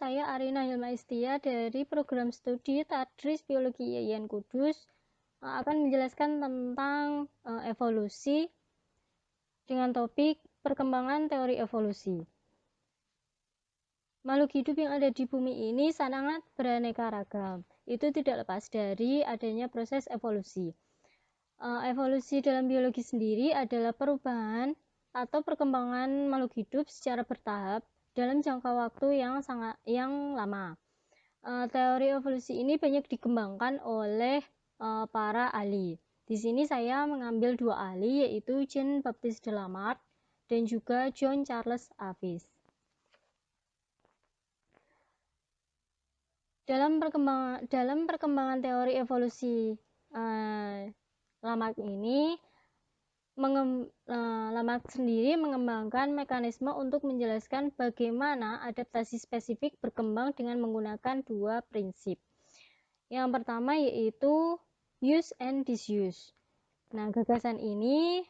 saya Arina Hilma Istia dari program studi Tadris Biologi IAIN Kudus akan menjelaskan tentang evolusi dengan topik perkembangan teori evolusi. Makhluk hidup yang ada di bumi ini sangat beraneka ragam. Itu tidak lepas dari adanya proses evolusi. Evolusi dalam biologi sendiri adalah perubahan atau perkembangan makhluk hidup secara bertahap dalam jangka waktu yang lama. Teori evolusi ini banyak dikembangkan oleh para ahli. Di sini saya mengambil dua ahli, yaitu Jean-Baptiste Lamarck dan juga John Charles Avis. Dalam perkembangan teori evolusi Lamarck ini, Lamarck sendiri mengembangkan mekanisme untuk menjelaskan bagaimana adaptasi spesifik berkembang dengan menggunakan dua prinsip. Yang pertama yaitu use and disuse. Nah, gagasan ini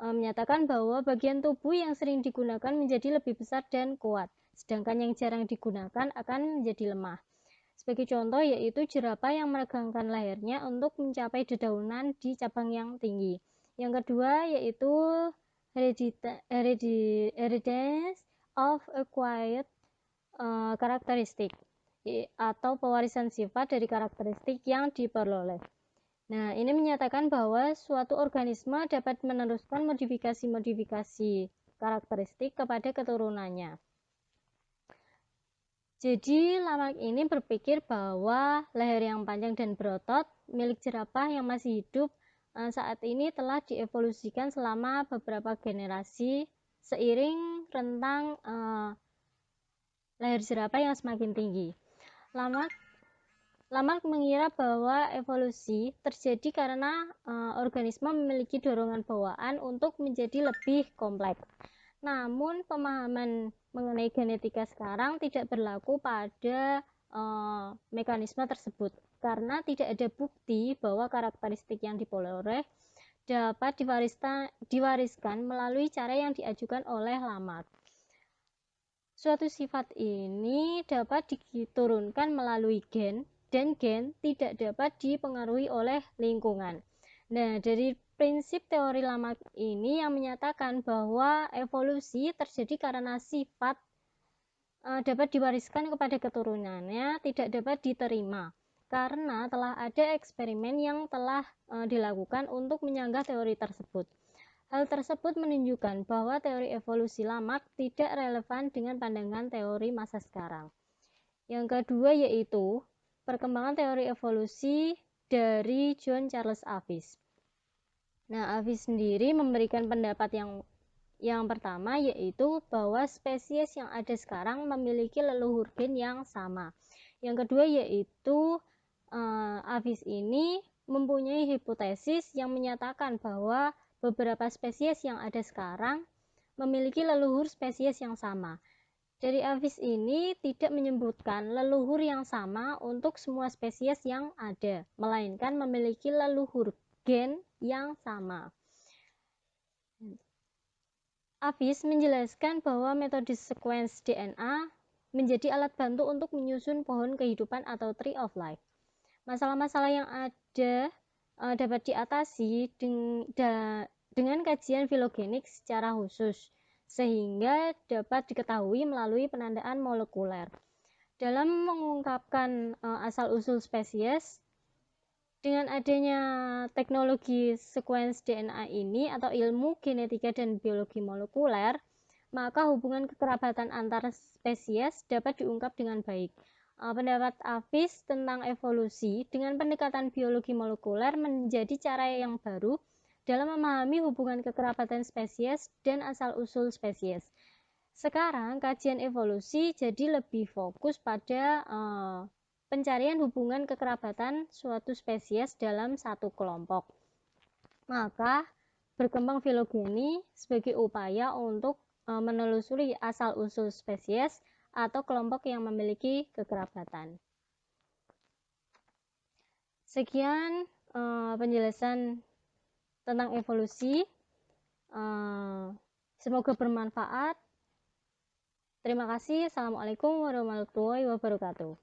menyatakan bahwa bagian tubuh yang sering digunakan menjadi lebih besar dan kuat, sedangkan yang jarang digunakan akan menjadi lemah. Sebagai contoh yaitu jerapah yang meregangkan lehernya untuk mencapai dedaunan di cabang yang tinggi. Yang kedua yaitu hereditary of acquired characteristic atau pewarisan sifat dari karakteristik yang diperoleh. Nah, ini menyatakan bahwa suatu organisme dapat meneruskan modifikasi karakteristik kepada keturunannya. Jadi, Lamarck ini berpikir bahwa leher yang panjang dan berotot milik jerapah yang masih hidup saat ini telah dievolusikan selama beberapa generasi seiring rentang leher jerapah yang semakin tinggi. Lamarck mengira bahwa evolusi terjadi karena organisme memiliki dorongan bawaan untuk menjadi lebih kompleks. Namun, pemahaman mengenai genetika sekarang tidak berlaku pada mekanisme tersebut karena tidak ada bukti bahwa karakteristik yang diperoleh dapat diwariskan melalui cara yang diajukan oleh Lamarck. Suatu sifat ini dapat diturunkan melalui gen dan gen tidak dapat dipengaruhi oleh lingkungan. Nah, dari prinsip teori Lamarck ini yang menyatakan bahwa evolusi terjadi karena sifat dapat diwariskan kepada keturunannya tidak dapat diterima karena telah ada eksperimen yang telah dilakukan untuk menyanggah teori tersebut. Hal tersebut menunjukkan bahwa teori evolusi Lamarck tidak relevan dengan pandangan teori masa sekarang. Yang kedua yaitu perkembangan teori evolusi dari John Charles Avis. Nah, Avis sendiri memberikan pendapat yang pertama yaitu bahwa spesies yang ada sekarang memiliki leluhur gen yang sama. Yang kedua yaitu Avis ini mempunyai hipotesis yang menyatakan bahwa beberapa spesies yang ada sekarang memiliki leluhur spesies yang sama. Dari Avis ini tidak menyebutkan leluhur yang sama untuk semua spesies yang ada, melainkan memiliki leluhur gen yang sama. Avis menjelaskan bahwa metode sequence DNA menjadi alat bantu untuk menyusun pohon kehidupan atau tree of life. Masalah-masalah yang ada dapat diatasi dengan kajian filogenik secara khusus, sehingga dapat diketahui melalui penandaan molekuler. Dalam mengungkapkan asal-usul spesies, dengan adanya teknologi sequence DNA ini atau ilmu genetika dan biologi molekuler, maka hubungan kekerabatan antar spesies dapat diungkap dengan baik. Pendapat Avis tentang evolusi dengan pendekatan biologi molekuler menjadi cara yang baru dalam memahami hubungan kekerabatan spesies dan asal-usul spesies. Sekarang, kajian evolusi jadi lebih fokus pada pencarian hubungan kekerabatan suatu spesies dalam satu kelompok. Maka, berkembang filogeni sebagai upaya untuk menelusuri asal-usul spesies atau kelompok yang memiliki kekerabatan. Sekian penjelasan tentang evolusi. Semoga bermanfaat. Terima kasih. Assalamualaikum warahmatullahi wabarakatuh.